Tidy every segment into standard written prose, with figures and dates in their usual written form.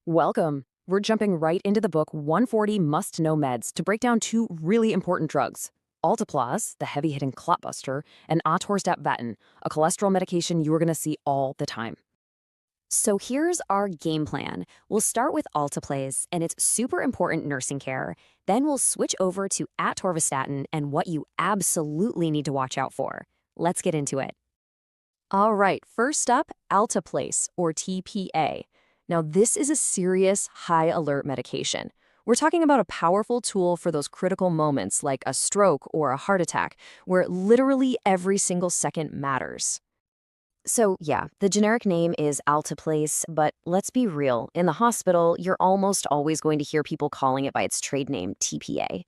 Welcome. We're jumping right into the book 140 Must Know Meds to break down two really important drugs. Alteplase, the heavy-hitting clot buster, and Atorvastatin, a cholesterol medication you're going to see all the time. So here's our game plan. We'll start with Alteplase and its super important nursing care. Then we'll switch over to Atorvastatin and what you absolutely need to watch out for. Let's get into it. All right, first up, Alteplase, or TPA. Now, this is a serious high alert medication. We're talking about a powerful tool for those critical moments like a stroke or a heart attack, where literally every single second matters. So yeah, the generic name is Alteplase, but let's be real, in the hospital, you're almost always going to hear people calling it by its trade name, TPA.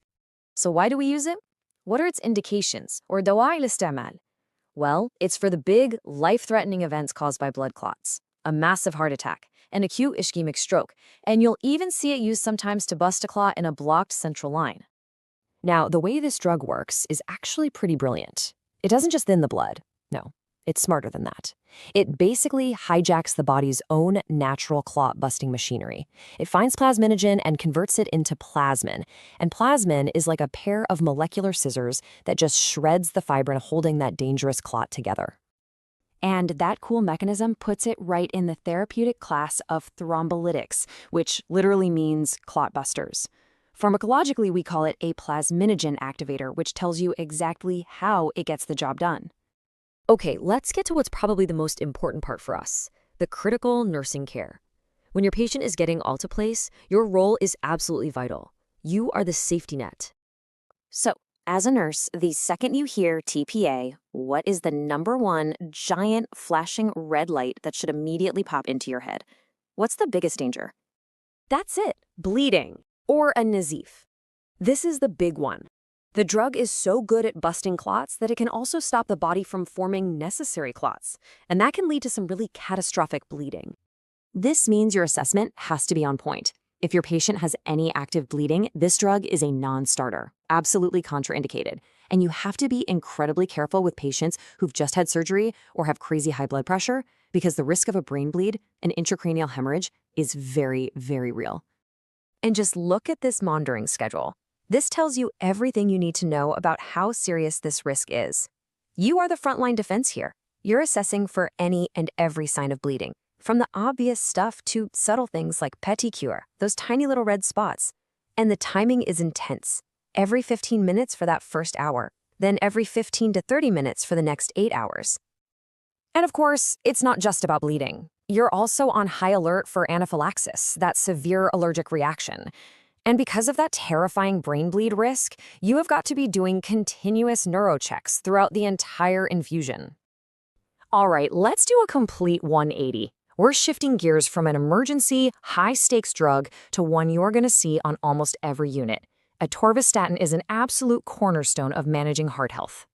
So why do we use it? What are its indications, or دواعي الاستعمال? Well, it's for the big, life-threatening events caused by blood clots, a massive heart attack, an acute ischemic stroke, and you'll even see it used sometimes to bust a clot in a blocked central line. Now, the way this drug works is actually pretty brilliant. It doesn't just thin the blood. No. It's smarter than that. It basically hijacks the body's own natural clot-busting machinery. It finds plasminogen and converts it into plasmin. And plasmin is like a pair of molecular scissors that just shreds the fibrin holding that dangerous clot together. And that cool mechanism puts it right in the therapeutic class of thrombolytics, which literally means clot busters. Pharmacologically, we call it a plasminogen activator, which tells you exactly how it gets the job done. Okay, let's get to what's probably the most important part for us, the critical nursing care. When your patient is getting Alteplase, your role is absolutely vital. You are the safety net. So, as a nurse, the second you hear TPA, what is the number one giant flashing red light that should immediately pop into your head? What's the biggest danger? That's it, bleeding, or a nazif. This is the big one. The drug is so good at busting clots that it can also stop the body from forming necessary clots, and that can lead to some really catastrophic bleeding. This means your assessment has to be on point. If your patient has any active bleeding, this drug is a non-starter, absolutely contraindicated, and you have to be incredibly careful with patients who've just had surgery or have crazy high blood pressure because the risk of a brain bleed, an intracranial hemorrhage, is very, very real. And just look at this monitoring schedule. This tells you everything you need to know about how serious this risk is. You are the frontline defense here. You're assessing for any and every sign of bleeding, from the obvious stuff to subtle things like petechiae, those tiny little red spots. And the timing is intense. Every 15 minutes for that first hour, then every 15 to 30 minutes for the next 8 hours. And of course, it's not just about bleeding. You're also on high alert for anaphylaxis, that severe allergic reaction. And because of that terrifying brain bleed risk, you have got to be doing continuous neurochecks throughout the entire infusion. All right, let's do a complete 180. We're shifting gears from an emergency, high-stakes drug to one you're going to see on almost every unit. Atorvastatin is an absolute cornerstone of managing heart health.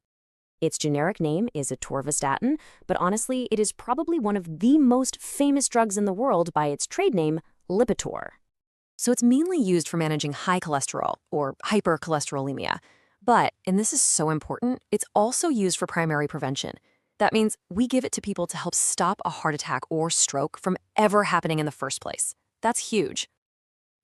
Its generic name is Atorvastatin, but honestly, it is probably one of the most famous drugs in the world by its trade name, Lipitor. So it's mainly used for managing high cholesterol, or hypercholesterolemia. But, and this is so important, it's also used for primary prevention. That means we give it to people to help stop a heart attack or stroke from ever happening in the first place. That's huge.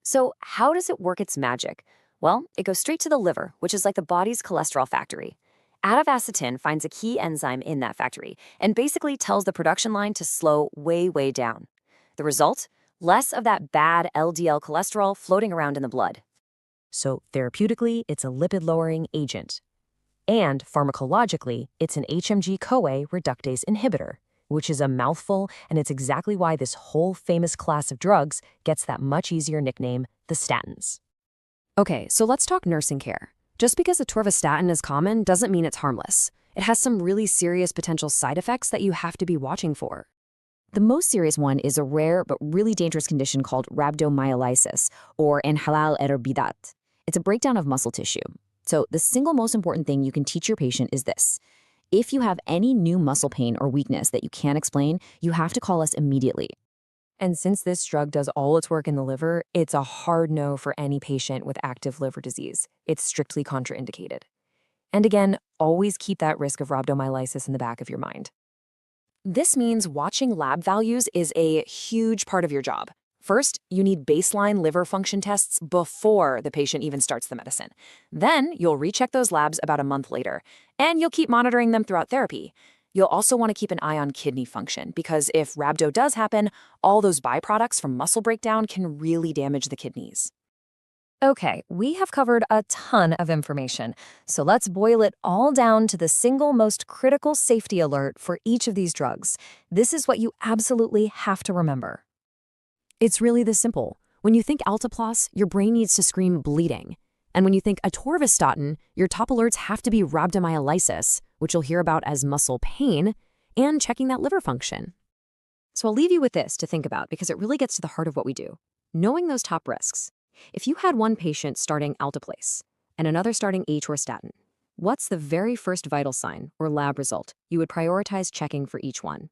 So how does it work its magic? Well, it goes straight to the liver, which is like the body's cholesterol factory. Atorvastatin finds a key enzyme in that factory and basically tells the production line to slow way, way down. The result? Less of that bad LDL cholesterol floating around in the blood. So therapeutically, it's a lipid-lowering agent. And pharmacologically, it's an HMG-CoA reductase inhibitor, which is a mouthful, and it's exactly why this whole famous class of drugs gets that much easier nickname, the statins. Okay, so let's talk nursing care. Just because atorvastatin is common doesn't mean it's harmless. It has some really serious potential side effects that you have to be watching for. The most serious one is a rare but really dangerous condition called rhabdomyolysis, or enhalal erbidat. It's a breakdown of muscle tissue. So the single most important thing you can teach your patient is this. If you have any new muscle pain or weakness that you can't explain, you have to call us immediately. And since this drug does all its work in the liver, it's a hard no for any patient with active liver disease. It's strictly contraindicated. And again, always keep that risk of rhabdomyolysis in the back of your mind. This means watching lab values is a huge part of your job. First, you need baseline liver function tests before the patient even starts the medicine. Then, you'll recheck those labs about a month later, and you'll keep monitoring them throughout therapy. You'll also want to keep an eye on kidney function because if rhabdo does happen, all those byproducts from muscle breakdown can really damage the kidneys. Okay, we have covered a ton of information, so let's boil it all down to the single most critical safety alert for each of these drugs. This is what you absolutely have to remember. It's really this simple. When you think Alteplase, your brain needs to scream bleeding. And when you think Atorvastatin, your top alerts have to be rhabdomyolysis, which you'll hear about as muscle pain, and checking that liver function. So I'll leave you with this to think about because it really gets to the heart of what we do. Knowing those top risks. If you had one patient starting Alteplase and another starting Atorvastatin, what's the very first vital sign or lab result you would prioritize checking for each one?